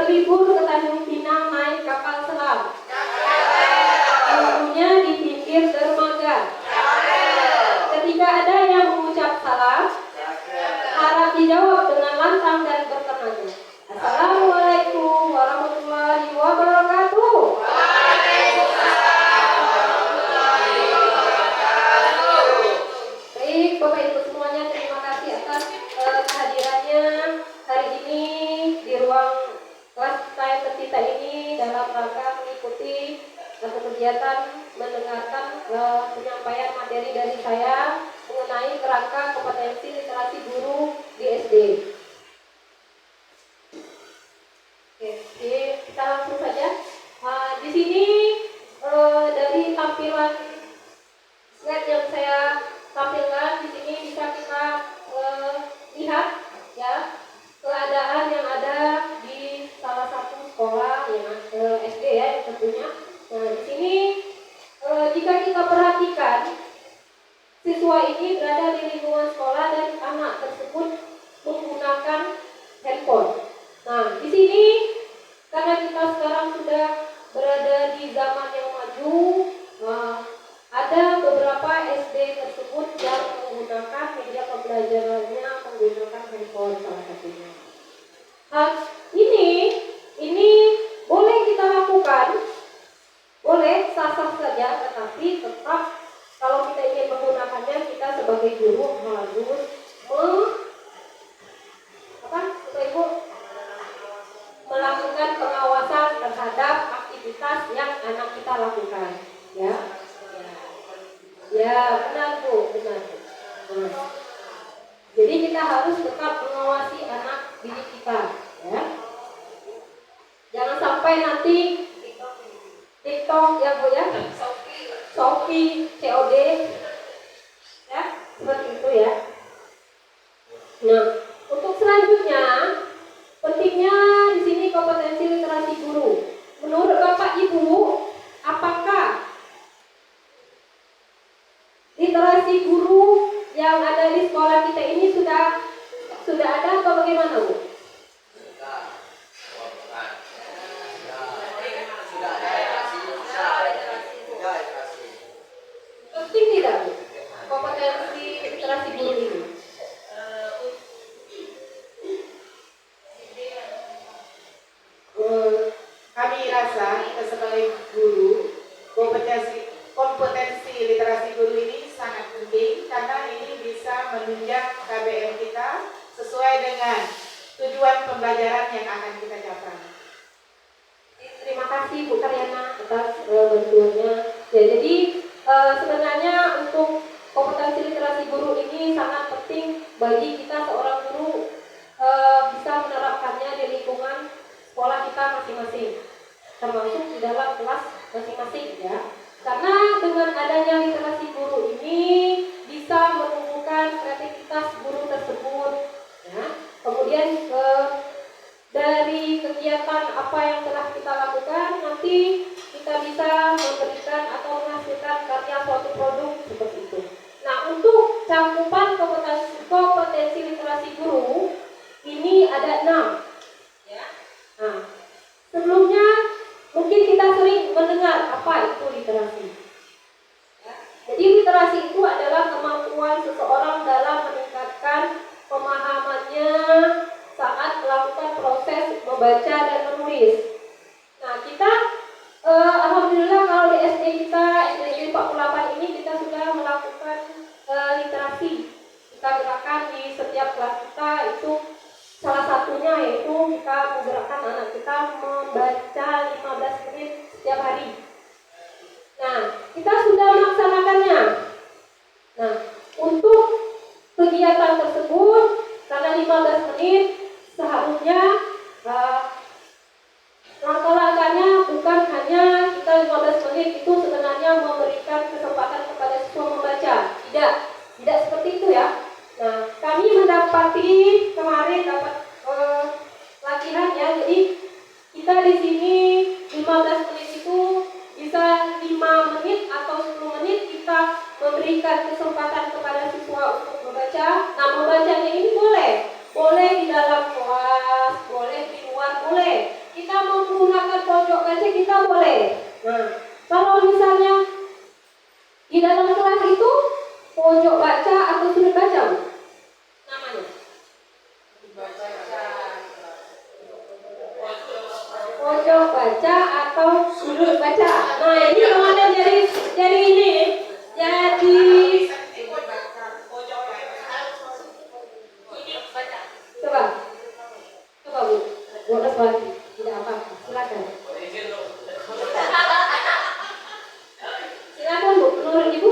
berlibur ke Tanjung Pinang naik kapal selam. Tentunya di pinggir dermaga. Ketika ada yang mengucap salah, harap dijawab dengan lantang dan bertenaga. Assalamualaikum warahmatullahi wabarakatuh. Baik, Bapak Ibu semuanya, terima kasih atas kehadirannya hari ini di ruang kelas time kita ini dalam rangka mengikuti satu kegiatan mendengarkan penyampaian materi dari saya mengenai kerangka kompetensi literasi guru di SD. Oke, kita langsung saja. Di sini dari tampilan slide yang saya tampilkan di sini bisa kita lihat ya keadaan yang ada di salah satu sekolah yang SD ya tentunya. Nah di sini jika kita perhatikan siswa ini berada di lingkungan sekolah dan anak tersebut menggunakan handphone. Nah di sini karena kita sekarang sudah berada di zaman yang maju, ada beberapa SD tersebut yang menggunakan media pembelajarannya menggunakan handphone salah satunya. Ini boleh kita lakukan, boleh sah-sah saja, tetapi tetap kalau kita ingin menggunakannya kita sebagai guru harus melakukan pengawasan terhadap aktivitas yang anak kita lakukan, ya. Ya benar Bu, benar. Jadi kita harus tetap mengawasi anak didik kita, ya. Jangan sampai nanti TikTok ya Bu ya, Shopee, COD, ya seperti itu ya. Nah untuk selanjutnya pentingnya di sini kompetensi literasi guru. Menurut Bapak Ibu, apakah literasi guru yang ada di sekolah kita ini sudah ada atau bagaimana Bu? Penting tidak Bu kompetensi literasi guru ini? Kami rasa kita sebagai guru kompetensi literasi guru ini sangat penting karena ini bisa menunjang KBM kita sesuai dengan tujuan pembelajaran yang akan kita capai. Terima kasih Bu Karyana atas bantuannya. Ya, jadi sebenarnya untuk kompetensi literasi guru ini sangat penting bagi kita seorang guru bisa menerapkannya di lingkungan sekolah kita masing-masing, termasuk di dalam kelas masing-masing ya. Karena dengan adanya literasi guru ini bisa menumbuhkan kreativitas guru tersebut ya. Kemudian dari kegiatan apa yang telah kita lakukan nanti kita bisa memberikan atau menghasilkan karya suatu produk seperti itu. Nah untuk cakupan kompetensi literasi guru ini ada 6 ya. Nah sebelumnya mungkin kita sering mendengar apa itu literasi ya. Jadi literasi itu adalah kemampuan seseorang dalam meningkatkan pemahamannya saat melakukan proses membaca dan menulis. Nah kita alhamdulillah kalau di SD kita, SD 48 ini kita sudah melakukan literasi. Kita gerakan di setiap kelas kita itu salah satunya yaitu kita menggerakkan anak kita membaca 15 menit setiap hari. Nah kita sudah melaksanakannya. Nah untuk kegiatan tersebut karena 15 menit seharusnya langkah-langkahnya bukan hanya kita 15 menit itu sebenarnya memberikan kesempatan kepada siswa membaca. Tidak seperti itu ya. Nah, kami mendapati kemarin dapat latihan ya. Jadi kita di sini 15 menit itu bisa 5 menit atau 10 menit kita memberikan kesempatan kepada siswa untuk membaca. Nah, membacanya ini boleh di dalam kelas, boleh di luar, boleh. kita menggunakan pojok kaca kita boleh. Nah, kalau misalnya di dalam kelas itu pojok baca atau sudut baca Bu? Namanya pojok baca atau sudut baca. Nah ini kemarin jadi ini jadi coba Bu boleh lagi tidak apa-apa silakan Bu menurut Ibu.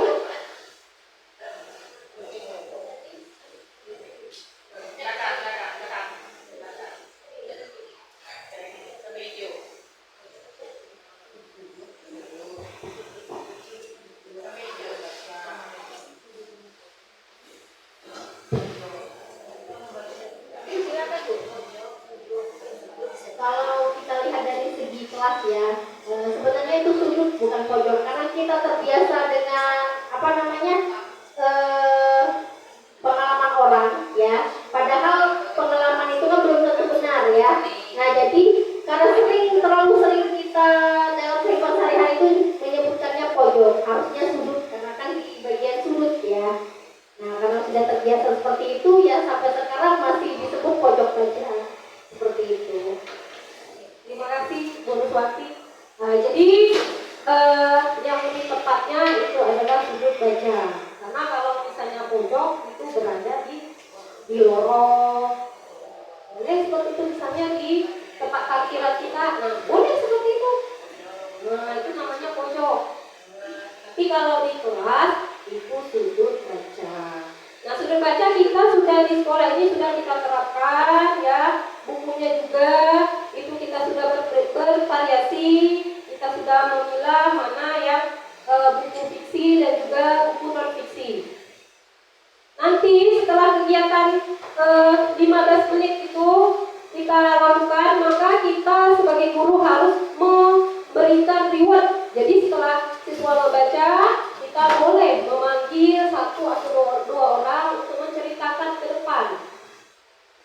Kalau kita lihat dari segi kelas ya, sebenarnya itu sudut bukan pojok karena kita terbiasa dengan apa namanya pengalaman orang ya. Padahal pengalaman itu kan belum tentu benar ya. Nah jadi karena terlalu sering kita dalam kehidupan sehari-hari itu menyebutkannya pojok, harusnya sudut karena kan di bagian sudut ya. Nah karena sudah terbiasa seperti itu ya sampai sekarang masih disebut pojok baca seperti itu. Terima kasih Bu Nuswati. Jadi yang lebih tepatnya itu adalah sudut baca. Karena kalau misalnya pojok itu berada di lorong. Boleh seperti itu misalnya di tempat parkiran kita. Nah, boleh seperti itu. Nah, itu namanya pojok. Tapi kalau di kelas itu sudut baca. Nah, sudut baca kita sudah di sekolah ini sudah kita terapkan ya. Bukunya juga itu kita sudah bervariasi, kita sudah memilah mana yang buku fiksi dan juga buku non fiksi. Nanti setelah kegiatan 15 menit itu kita lakukan, maka kita sebagai guru harus memberikan reward. Jadi setelah siswa membaca, kita boleh memanggil satu atau dua orang untuk menceritakan ke depan.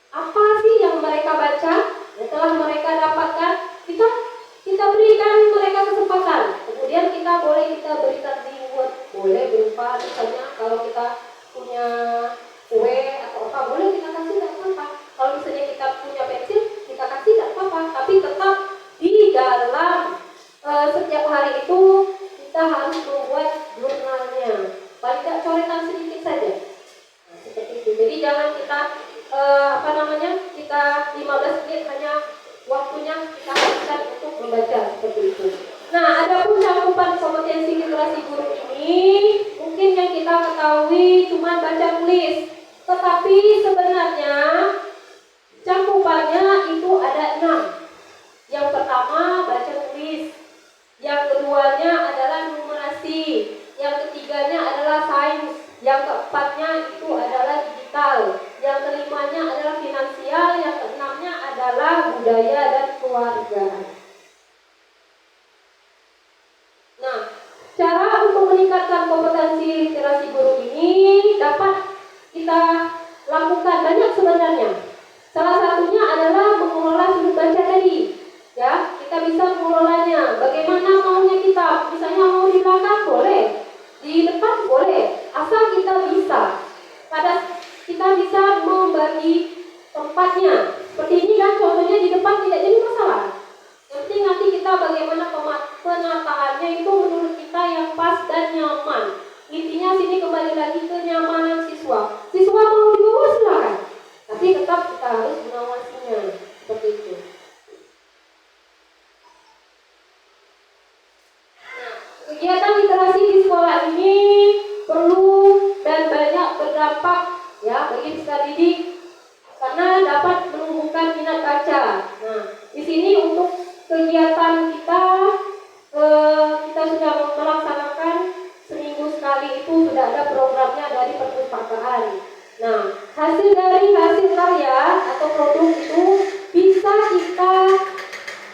Apa sih yang mereka baca? Setelah mereka dapatkan, kita berikan mereka kesempatan. Kemudian kita berikan reward. Boleh berupa misalnya kalau kita punya kue atau apa, boleh kita kasih tidak apa-apa. Kalau misalnya kita punya pensil, kita kasih tidak apa-apa. Tapi tetap di dalam setiap hari itu kita harus membuat jurnalnya. Paling tidak coretan sedikit saja. Nah, seperti itu. Jadi jangan kita kita 15 menit hanya waktunya kita habiskan untuk membaca seperti itu. Nah, adapun cakupan kompetensi literasi guru ini mungkin yang kita ketahui cuma baca tulis, tetapi sebenarnya cakupannya itu ada 6. Yang pertama baca tulis, yang keduanya adalah numerasi, yang ketiganya adalah sains, yang keempatnya itu adalah digital, yang kelimanya adalah finansial, yang keenamnya adalah budaya dan keluarga. Nah, cara untuk meningkatkan kompetensi literasi guru ini dapat kita lakukan banyak sebenarnya. Salah satunya adalah mengelola sudut baca tadi. Ya, kita bisa mengelolanya. Bagaimana maunya kita? Misalnya mau di belakang boleh, di depan boleh, asal kita bisa. Kita bisa membagi tempatnya. Seperti ini kan contohnya di depan tidak jadi masalah. Yang penting nanti kita bagaimana penataannya itu menurut kita yang pas dan nyaman. Intinya sini kembali lagi ke kenyamanan siswa. Siswa mau di bawah silakan, tapi tetap kita harus mengawasinya. Seperti itu. Nah, kegiatan literasi di sekolah ini perlu dan banyak berdampak ya bagi peserta didik karena dapat menumbuhkan minat baca. Nah, di sini untuk kegiatan kita sudah melaksanakan seminggu sekali itu sudah ada programnya dari perpustakaan. Nah, hasil karya atau produk itu bisa kita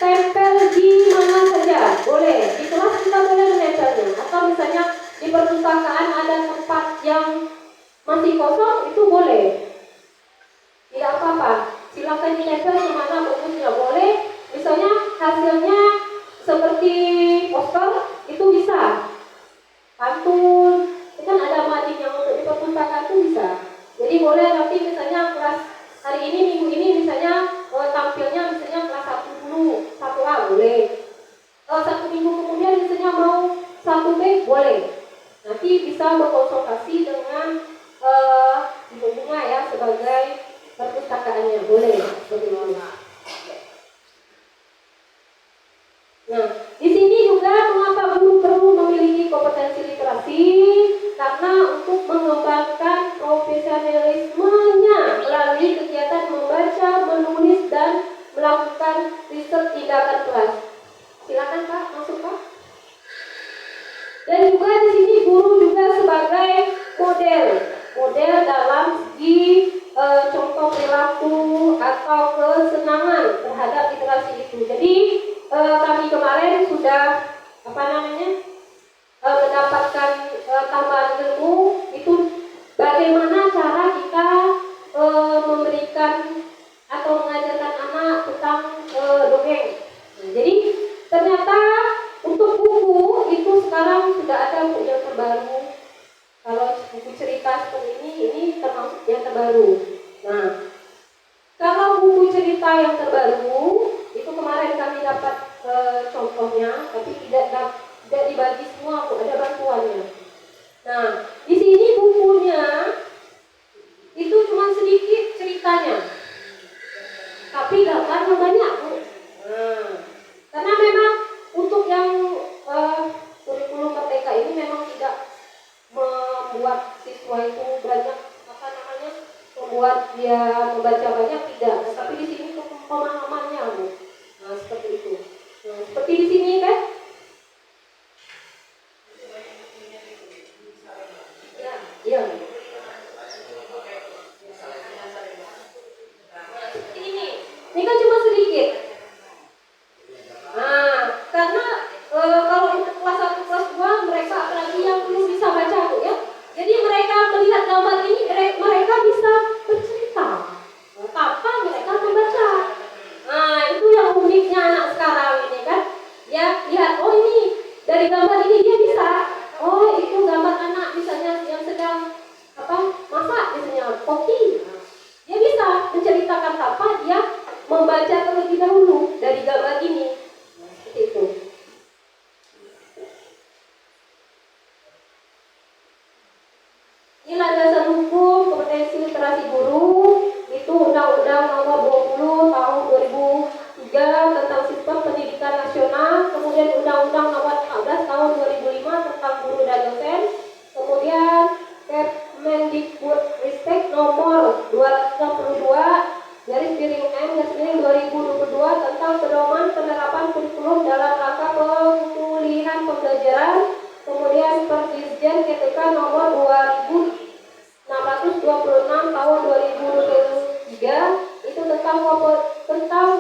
tempel di mana saja, boleh di kelas kita boleh menempelnya, atau misalnya di perpustakaan ada tempat yang masih kosong itu boleh, tidak apa-apa, silakan ditempel kemana bagusnya boleh. Misalnya hasilnya seperti poster itu bisa, pantun, itu kan ada mading yang untuk di perpustakaan itu bisa. Jadi boleh nanti misalnya kelas hari ini minggu ini misalnya tampilnya misalnya kelas 1 dulu, 1A boleh. 1 minggu kemudian misalnya mau 1B boleh. Nanti bisa berkonsultasi dengan ibu bunga ya sebagai perpustakaannya, boleh seperti itu. Nah, di sini juga mengapa guru perlu memiliki kompetensi literasi? Karena untuk mengembangkan profesionalismenya melalui kegiatan membaca, menulis, dan melakukan riset tindakan kelas. Silakan Pak, masuk Pak. Dan juga di sini guru juga sebagai model dalam segi contoh perilaku atau kesenangan terhadap literasi itu. Jadi kami kemarin sudah mendapatkan tambahan ilmu itu bagaimana cara kita memberikan atau mengajarkan anak tentang dongeng. Nah, jadi ternyata untuk buku itu sekarang sudah ada buku yang terbaru. Kalau buku cerita seperti ini termasuk yang terbaru. Nah, kalau buku cerita yang terbaru itu kemarin kami dapat contohnya, tapi tidak dibagi semua, ada bantuannya. Nah, di sini bukunya itu cuma sedikit ceritanya, tapi gambarnya banyak, Bu. Nah, karena memang untuk yang kurikulum merdeka ini memang tidak membuat siswa itu banyak membuat dia membaca banyak, tidak. Tapi di sini pemahamannya, Bu. Nah, seperti itu. Nah, seperti di sini kan? Ya, iya. Seperti ini. Ini kan cuma sedikit. Nah, karena kalau untuk kelas 1, kelas 2 mereka apalagi yang belum bisa baca, Bu, ya. Jadi mereka melihat gambar ini, mereka bisa bercerita tanpa mereka membaca. Nah, itu yang uniknya anak sekarang ini kan. Ya, lihat, oh ini dari gambar ini dia bisa. Oh, itu gambar anak misalnya yang sedang masak misalnya kopi. Dia bisa menceritakan tanpa dia membaca terlebih dahulu dari gambar ini. Nah, seperti itu. Inilah dasar hukum kompetensi literasi guru, itu Undang-Undang Nomor 20 Tahun 2003 tentang Sistem Pendidikan Nasional, kemudian Undang-Undang Nomor 14 Tahun 2005 tentang guru dan dosen, kemudian Kemendikbudristek Nomor 262/M/2022 tentang pedoman penerapan kurikulum dalam rangka pemulihan pembelajaran, kemudian Perdirjen KTK Nomor 2626 Tahun 2023 itu tentang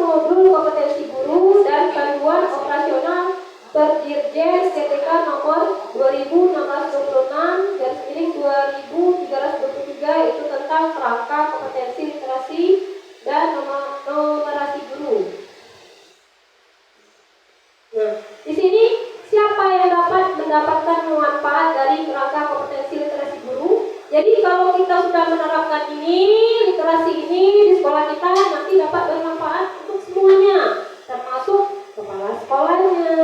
modul kompetensi guru, dan panduan operasional Perdirjen KTK Nomor 2626/2023 itu tentang kerangka kompetensi literasi dan numerasi guru. Nah, di sini siapa yang dapat mendapatkan manfaat dari kerangka kompetensi literasi guru? Jadi kalau kita sudah menerapkan ini, literasi ini di sekolah kita, nanti dapat bermanfaat untuk semuanya, termasuk kepala sekolahnya,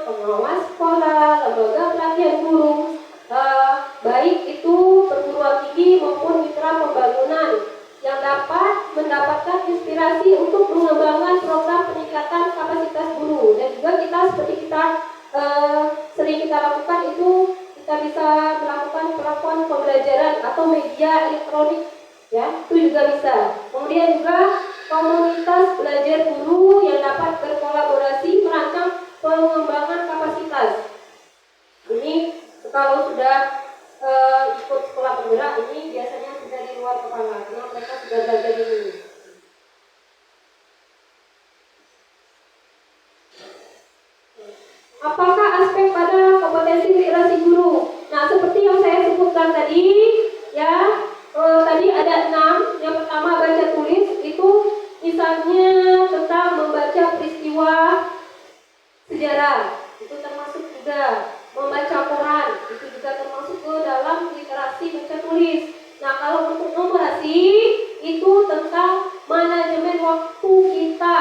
pengawas sekolah, lembaga pelatihan guru, baik itu perguruan tinggi maupun mitra pembangunan, yang dapat mendapatkan inspirasi untuk mengembangkan program peningkatan kapasitas guru. Dan juga kita seperti sering kita lakukan itu, kita bisa melakukan platform pembelajaran atau media elektronik, ya, itu juga bisa. Kemudian juga komunitas belajar guru yang dapat berkolaborasi merancang pengembangan kapasitas. Ini kalau sudah ikut sekolah penggerak, ini biasanya sudah di luar kepala karena mereka sudah belajar di sini. Apakah aspek pada kompetensi literasi guru? Nah, seperti yang saya sebutkan tadi, ya, tadi ada 6. Yang pertama baca tulis, itu misalnya tentang membaca peristiwa sejarah, itu termasuk juga. Membaca koran, itu juga termasuk ke dalam literasi baca tulis. Nah, kalau untuk numerasi, itu tentang manajemen waktu kita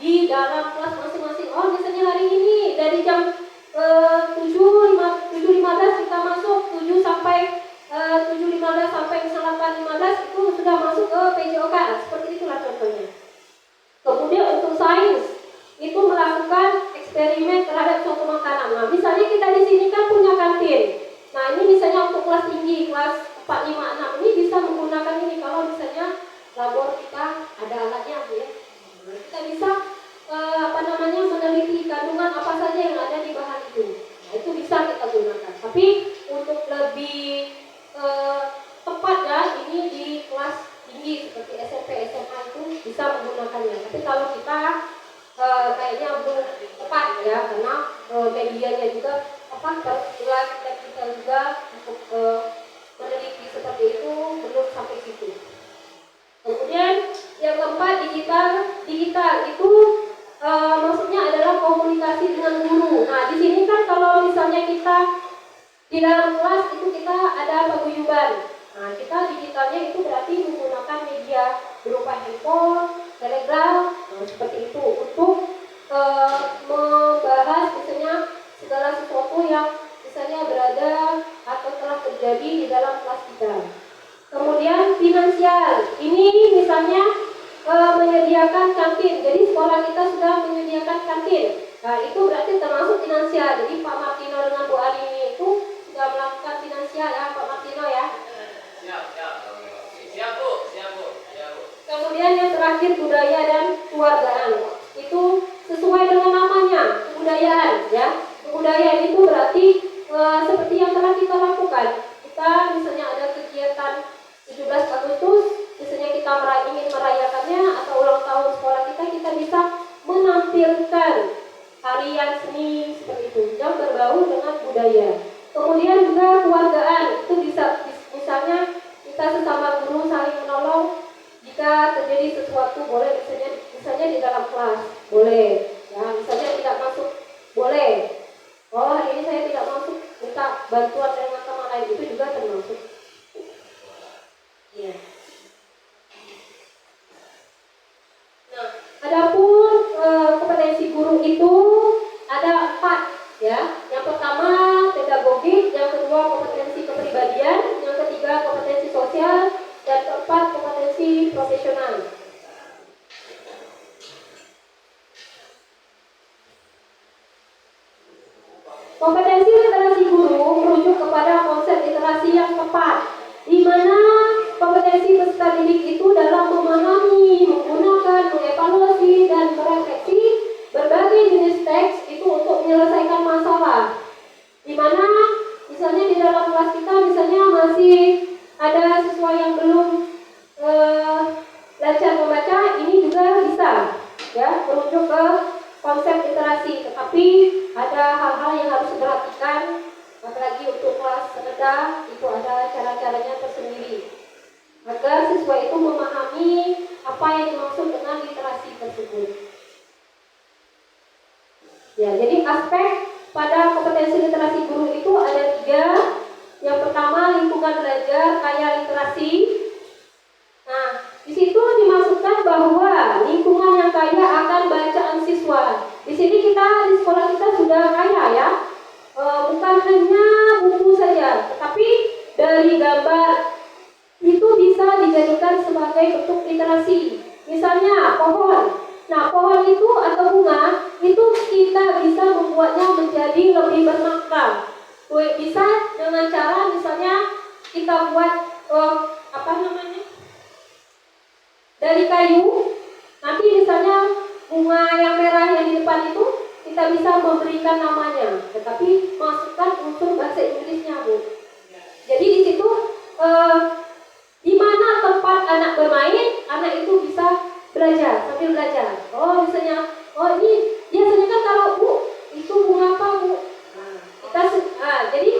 di dalam kelas masing-masing. Oh, misalnya hari ini dari jam 7.15 kita masuk, 7.15 sampai misalnya 8.15 itu sudah masuk ke PJOK. Seperti itulah contohnya. Kemudian untuk sains itu melakukan eksperimen terhadap suatu makanan. Nah, misalnya kita di sini kan punya kantin. Nah, ini misalnya untuk kelas tinggi, kelas 4, 5, 6 ini bisa menggunakan ini. Kalau misalnya labor kita ada alatnya, ya, kita bisa meneliti kandungan apa saja yang ada di bahan itu. Nah, itu bisa kita gunakan. Tapi untuk lebih tepat ya, ini di kelas tinggi seperti SMP, SMA itu bisa menggunakannya. Tapi kalau kita kayaknya belum tepat ya, karena medianya juga kelas kita juga untuk meneliti seperti itu belum sampai situ. Kemudian yang keempat, digital itu maksudnya adalah komunikasi dengan guru. Nah, di sini kan kalau misalnya kita di dalam kelas itu kita ada paguyuban. Nah, kita digitalnya itu berarti menggunakan media berupa handphone, telegram, seperti itu untuk membahas misalnya segala sesuatu yang misalnya berada atau telah terjadi di dalam kelas kita. Kemudian finansial, ini misalnya menyediakan kantin. Jadi sekolah kita sudah menyediakan kantin. Nah, itu berarti termasuk finansial. Jadi Pak Martino dengan Bu Ari itu sudah melakukan finansial ya, Pak Martino ya. Siap Bu. Kemudian yang terakhir budaya dan kewargaan. Itu sesuai dengan namanya, kebudayaan ya. Kebudayaan itu berarti seperti yang telah kita lakukan. Kita misalnya ada kegiatan 17 Agustus, misalnya kita ingin merayakannya atau ulang tahun sekolah kita bisa menampilkan tarian seni seperti itu yang berbau dengan budaya. Kemudian juga kewargaan, itu bisa misalnya kita sesama guru saling menolong jika terjadi sesuatu, boleh misalnya di dalam kelas boleh ya, misalnya tidak masuk boleh, oh hari ini saya tidak masuk, minta bantuan dari teman lain, itu juga termasuk. Ya. Nah, adapun kompetensi guru itu ada 4 ya. Yang pertama pedagogik, yang kedua kompetensi kepribadian, yang ketiga kompetensi sosial, dan keempat kompetensi profesional. Kompetensi literasi guru merujuk kepada konsep literasi yang tepat, di mana kompetensi peserta didik itu dalam memahami, menggunakan, mengevaluasi, dan merefleksi berbagai jenis teks itu untuk menyelesaikan masalah. Di mana misalnya di dalam kelas kita misalnya masih ada siswa yang belum lancar membaca, ini juga bisa ya merujuk ke konsep literasi, tetapi ada hal-hal yang harus diperhatikan, apalagi untuk kelas rendah itu ada cara-caranya tersendiri agar siswa itu memahami apa yang dimaksud dengan literasi tersebut. Ya, jadi aspek pada kompetensi literasi guru itu ada 3. Yang pertama, lingkungan belajar kaya literasi. Nah, di situ dimaksudkan bahwa lingkungan yang kaya akan bacaan siswa. Di sini kita di sekolah kita sudah kaya ya, bukan hanya buku saja, tetapi dari gambar itu bisa dijadikan sebagai bentuk literasi. Misalnya pohon. Nah, pohon itu atau bunga itu kita bisa membuatnya menjadi lebih bermakna. Bisa dengan cara misalnya kita buat dari kayu. Nanti misalnya bunga yang merah yang di depan itu kita bisa memberikan namanya, tetapi masukkan unsur bahasa Inggrisnya, Bu. Jadi di situ di mana tempat anak bermain, anak itu bisa belajar, sambil belajar. Oh, misalnya, oh ini biasanya kan kalau Bu, itu bunga apa, Bu? Jadi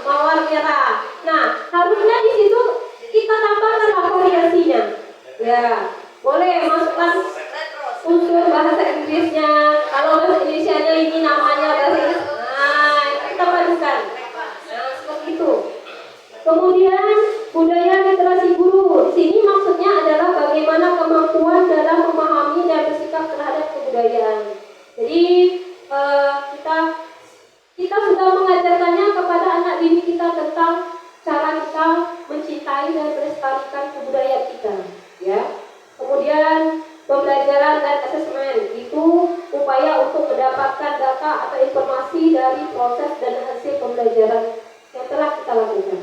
mawar merah. Nah, harusnya di situ kita tambahkan variasinya. Ya, boleh masukkan unsur bahasa Inggrisnya. Kalau bahasa Indonesianya ini namanya bahasa Inggris, nah kita padukan. Nah seperti itu. Kemudian budaya literasi guru. Di sini maksudnya adalah bagaimana kemampuan dalam memahami dan bersikap terhadap kebudayaan. Jadi kita sudah mengajarkannya kepada anak didik kita tentang cara kita mencintai dan melestarikan kebudayaan kita, ya. Kemudian pembelajaran dan asesmen itu upaya untuk mendapatkan data atau informasi dari proses dan hasil pembelajaran yang telah kita lakukan.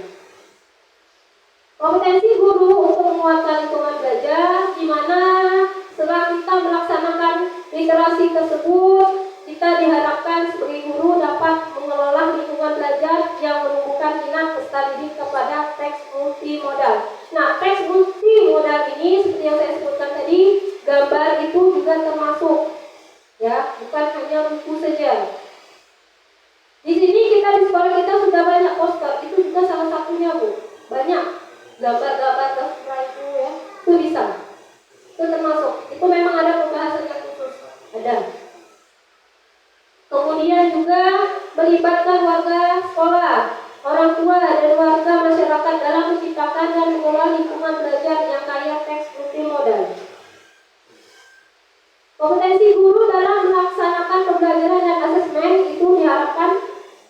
Kompetensi guru untuk menguatkan lingkungan belajar, di mana setelah kita melaksanakan literasi tersebut, kita diharapkan sebagai guru dapat mengelola lingkungan belajar yang menumbuhkan minat peserta didik kepada teks multimodal. Nah, teks multimodal ini seperti yang saya sebutkan tadi, gambar itu juga termasuk, ya, bukan hanya buku saja. Di sini kita di sekolah kita sudah banyak poster, itu juga salah satunya, Bu. Banyak gambar-gambar terserah itu, ya, itu bisa, itu termasuk. Itu memang ada pembahasan yang khusus, ada. Kemudian juga melibatkan warga sekolah, orang tua dan warga masyarakat dalam menciptakan dan mengelola lingkungan belajar yang kaya teks multimodal. Kompetensi guru dalam melaksanakan pembelajaran dan asesmen itu diharapkan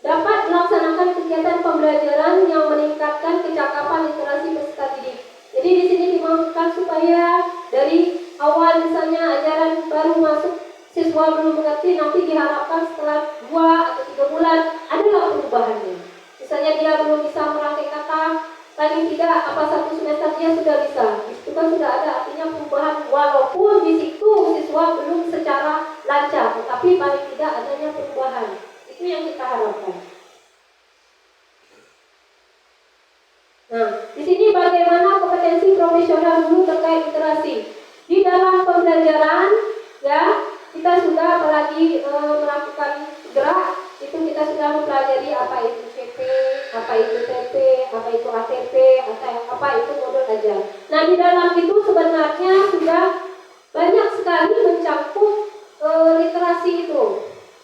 dapat melaksanakan kegiatan pembelajaran yang meningkatkan kecakapan literasi peserta didik. Jadi di sini dimaksudkan supaya dari awal misalnya ajaran baru masuk, siswa belum mengerti, nanti diharapkan setelah 2 atau 3 bulan adalah perubahannya. Misalnya dia belum bisa merangkai kata, paling tidak apa 1 semester dia sudah bisa. Itu kan sudah ada artinya perubahan, walaupun di situ siswa belum secara lancar, tetapi paling tidak adanya perubahan. Itu yang kita harapkan. Nah, di sini bagaimana kompetensi profesional guru terkait literasi di dalam pembelajaran, ya. Kita sudah apalagi melakukan gerak, itu kita sudah mempelajari apa itu CP, apa itu TP, apa itu ATP, atau apa itu modul ajar. Nah, di dalam itu sebenarnya sudah banyak sekali mencakup literasi itu,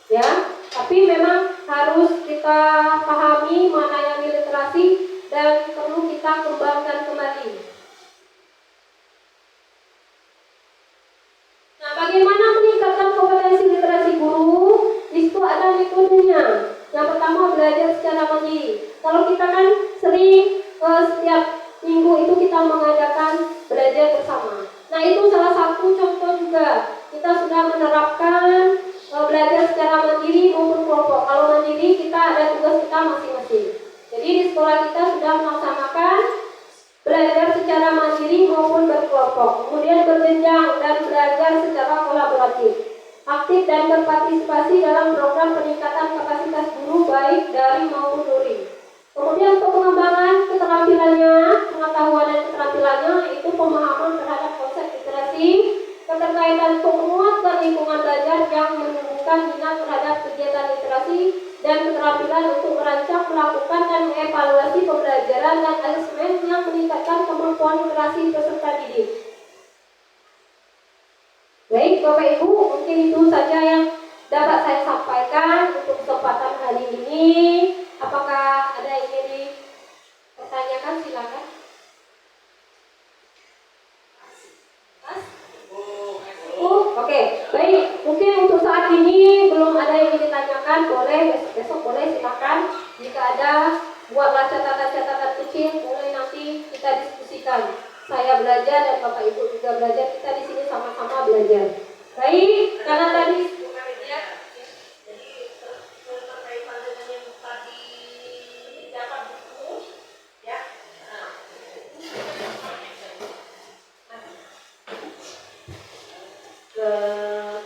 ya. Tapi memang harus kita pahami mana yang literasi dan perlu kita kembangkan kembali. Nah, bagaimana meningkatkan kompetensi literasi guru? Di situ ada metodenya. Yang pertama, belajar secara mandiri. Kalau kita kan sering setiap minggu itu kita mengadakan belajar bersama. Nah, itu salah satu contoh juga. Kita sudah menerapkan belajar secara mandiri maupun kelompok. Kalau mandiri kita ada tugas kita masing-masing. Jadi di sekolah kita sudah melaksanakan belajar secara mandiri maupun berkelompok, kemudian berjenjang dan belajar secara kolaboratif, aktif dan berpartisipasi dalam program peningkatan kapasitas guru baik daring maupun luring. Kemudian untuk pengembangan keterampilannya, pengetahuan dan keterampilannya itu pemahaman terhadap konsep literasi, keterkaitan untuk menguatkan lingkungan belajar yang menumbuhkan minat terhadap kegiatan literasi, dan keterampilan untuk merancang, melakukan, dan mengevaluasi pembelajaran dan asesmen yang meningkatkan kemampuan literasi peserta didik. Baik, Bapak Ibu, mungkin itu saja yang dapat saya sampaikan untuk kesempatan hari ini. Apakah ada yang ingin dipertanyakan? Silakan. Oke, baik. Mungkin untuk saat ini belum ada yang ingin ditanyakan, boleh besok boleh silakan. Jika ada, buatlah catatan-catatan kecil, boleh nanti kita diskusikan. Saya belajar dan Bapak Ibu juga belajar. Kita di sini sama-sama belajar. Baik, karena tadi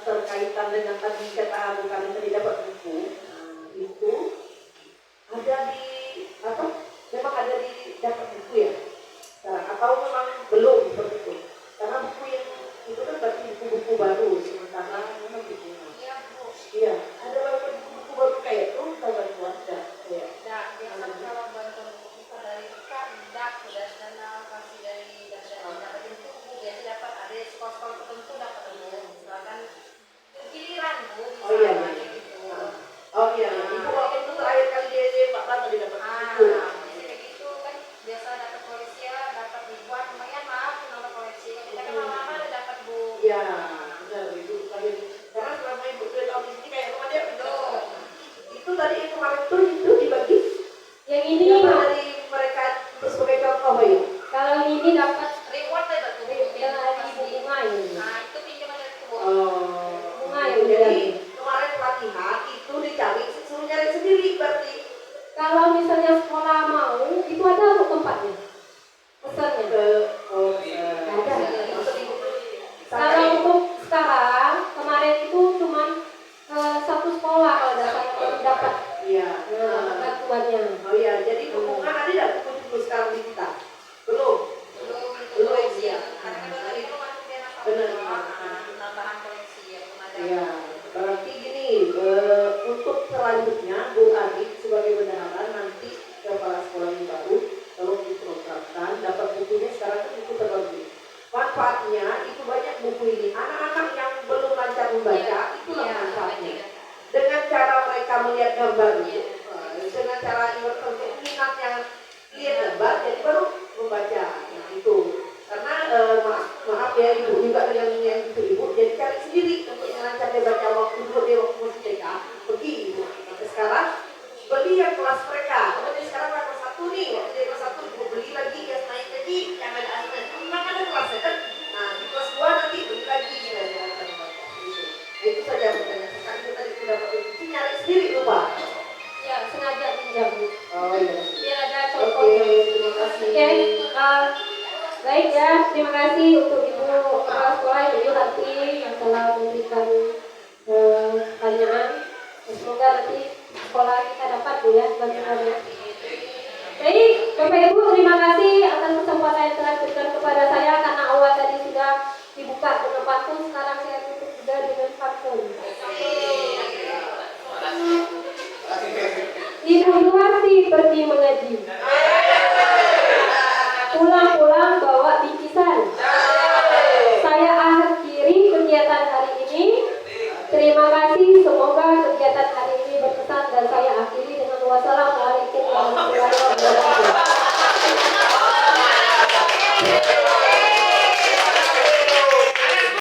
berkaitan dengan tadi kata bukan tadi dapat buku, itu ada di apa? Memang ada di dapat buku ya? Sekarang atau memang belum seperti itu? Karena buku yang itu kan berarti buku-buku baru, sementara memang buku. Iya, ada buku-buku baru kayak itu kita bantuan enggak? Ya. Nah, biasa kalau bantuan buku kita dari kan tidak sudah dana kasih dari dapat itu buku biasa dapat ada sekolah-sekolah tertentu dapat buku. Silakan Bu, Oh iya, bisa iya. gitu. Oh iya, ibu waktu itu terakhir kali dia Pak Bang tadi dapat buku. Jadi kayak gitu kan biasa dapat koleksi ya, dapat ribuan lumayan lah nambah koleksi. Kita kan lama-lama udah dapat Bu. Iya, benar ibu terakhir. Karena selama ibu 2 tahun di sini kayak rumah dia Betul. itu tadi yang kemarin tuh itu dibagi Yang ini dari mereka untuk sebagai contoh ya. kalau ini dapat Reward deh betul. dari bunga ini. Nah itu pinjaman dari Bu. Bunga Itu yang jadi jadi. kemarin pelatihan itu dicari suruh nyari sendiri berarti. Kalau misalnya sekolah mau, itu ada untuk tempatnya. Pesannya. Ada. Maksud ibu Kalau untuk sekarang, kemarin itu cuma satu sekolah kalau dapat Iya. bantuannya. Oh iya, jadi buku kan ada tidak buku sekarang di kita? Belum. Belum koleksi ya. Karena kan baru itu masuk dia Benar. tambahan koleksi ya belum ada. Iya. Berarti gini, untuk selanjutnya Bu Adi sebagai bendahara nanti kepala sekolah yang baru kalau diprogramkan dapat bukunya sekarang kan buku terlebih. Manfaatnya itu banyak buku ini. Anak-anak yang belum lancar membaca itulah manfaatnya. Dengan cara mereka melihat gambar itu, dengan cara untuk minat yang lihat gambar jadi baru membaca. Nah itu karena maaf ya ibu juga yang itu ibu jadi cari sendiri untuk melancar dia baca waktu dulu dia waktu masih TK pergi ibu. Sampai sekarang beli yang kelas mereka. Jadi sekarang kelas 1 nih, waktu dia kelas 1 ibu beli lagi ya naik lagi yang ada aslinya. Memang ada kelasnya kan. Nah di kelas 2 nanti beli lagi ya akan baca. Nah, itu saja pertanyaan sekarang kita tadi sudah pakai buku nyari sendiri lupa. Ya, sengaja pinjam. Oh iya. Biar ada Oke, contohnya. terima kasih. Oke, baik ya, terima kasih untuk Ibu Kepala Sekolah Ibu Hati yang telah memberikan pertanyaan. Semoga nanti sekolah kita dapat Bu ya bantuannya. Baik, Bapak Ibu terima kasih atas kesempatan yang telah diberikan kepada saya karena awal tadi sudah dibuka ke depanku, sekarang saya tutup juga dengan pantun. Ibu Yuharti pergi mengaji. Pulang-pulang bawa bingkisan.